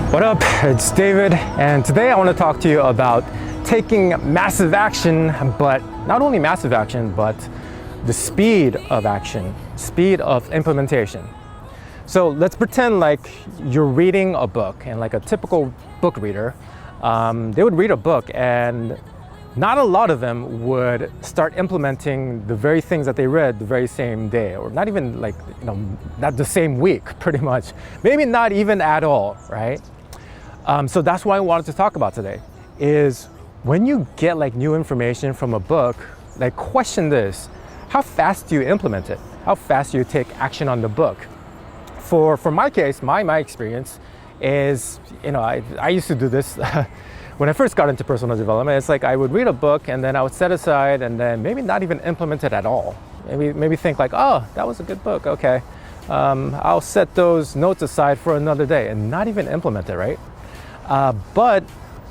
What up? It's David, and today I want to talk to you about taking massive action, but not only massive action, but the speed of action, speed of implementation. So let's pretend like you're reading a book, and like a typical book reader, they would read a book and not a lot of them would start implementing the very things that they read the very same day, or not even like, not the same week, pretty much. Maybe not even at all, right? So that's what I wanted to talk about today, is when you get like new information from a book, like question this: how fast do you implement it? How fast do you take action on the book? For my case, my experience is, I used to do this when I first got into personal development. It's like I would read a book and then I would set aside and then maybe not even implement it at all. Maybe think like, oh, that was a good book, okay. I'll set those notes aside for another day and not even implement it, right? But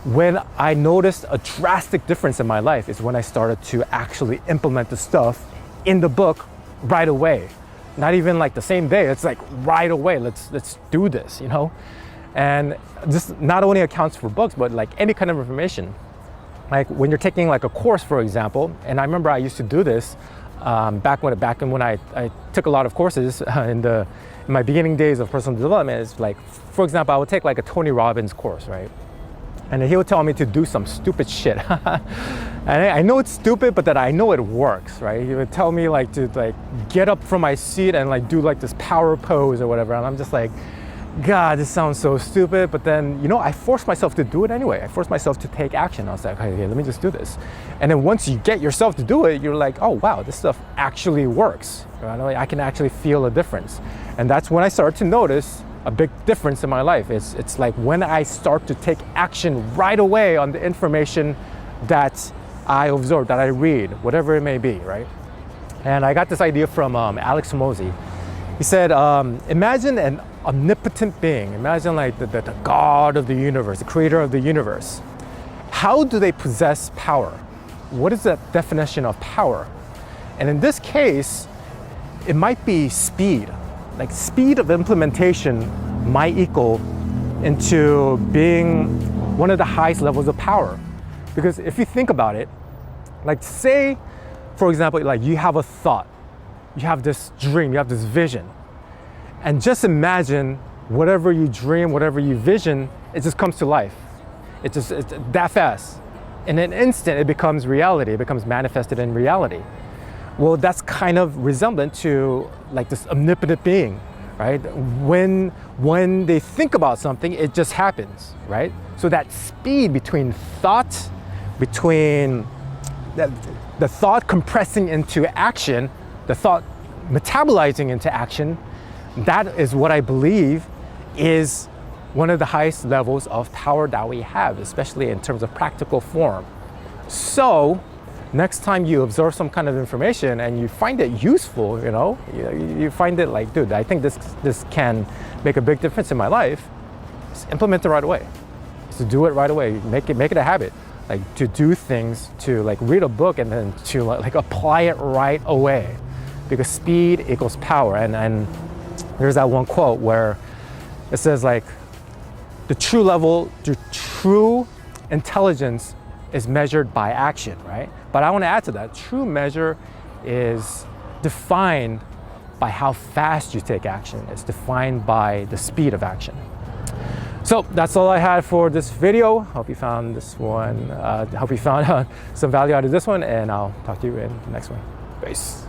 when I noticed a drastic difference in my life is when I started to actually implement the stuff in the book right away. Not even like the same day, it's like right away, let's do this, And this not only accounts for books, but like any kind of information. Like when you're taking like a course, for example, and I remember I used to do this back when I took a lot of courses in my beginning days of personal development. Is like, for example, I would take like a Tony Robbins course, right? And he would tell me to do some stupid shit. And I know it's stupid, but that I know it works, right? He would tell me like to like get up from my seat and like do like this power pose or whatever. And I'm just like, God, this sounds so stupid. But then, I forced myself to do it anyway. I forced myself to take action. I was like, okay, let me just do this. And then once you get yourself to do it, you're like, oh, wow, this stuff actually works. I can actually feel a difference. And that's when I started to notice a big difference in my life. It's like when I start to take action right away on the information that I observe, that I read, whatever it may be, right? And I got this idea from Alex Hormozi. He said, imagine an omnipotent being. Imagine like the God of the universe, the creator of the universe. How do they possess power? What is the definition of power? And in this case, it might be speed. Like speed of implementation might equal into being one of the highest levels of power. Because if you think about it, like say, for example, like you have a thought, you have this dream, you have this vision, and just imagine whatever you dream, whatever you vision, it just comes to life. It's that fast. In an instant, it becomes reality, it becomes manifested in reality. Well, that's kind of resemblant to like this omnipotent being, right? When they think about something, it just happens, right? So that speed between thought, between the thought compressing into action, the thought metabolizing into action, that is what I believe is one of the highest levels of power that we have, especially in terms of practical form. So next time you observe some kind of information and you find it useful, you find it like, dude, I think this can make a big difference in my life, just implement it right away. So do it right away, make it a habit. Like to do things, to like read a book and then to like apply it right away, because speed equals power. And there's that one quote where it says like, the true intelligence is measured by action, right? But I want to add to that, true measure is defined by how fast you take action. It's defined by the speed of action. So that's all I had for this video. Hope you found this one, hope you found some value out of this one, and I'll talk to you in the next one. Peace.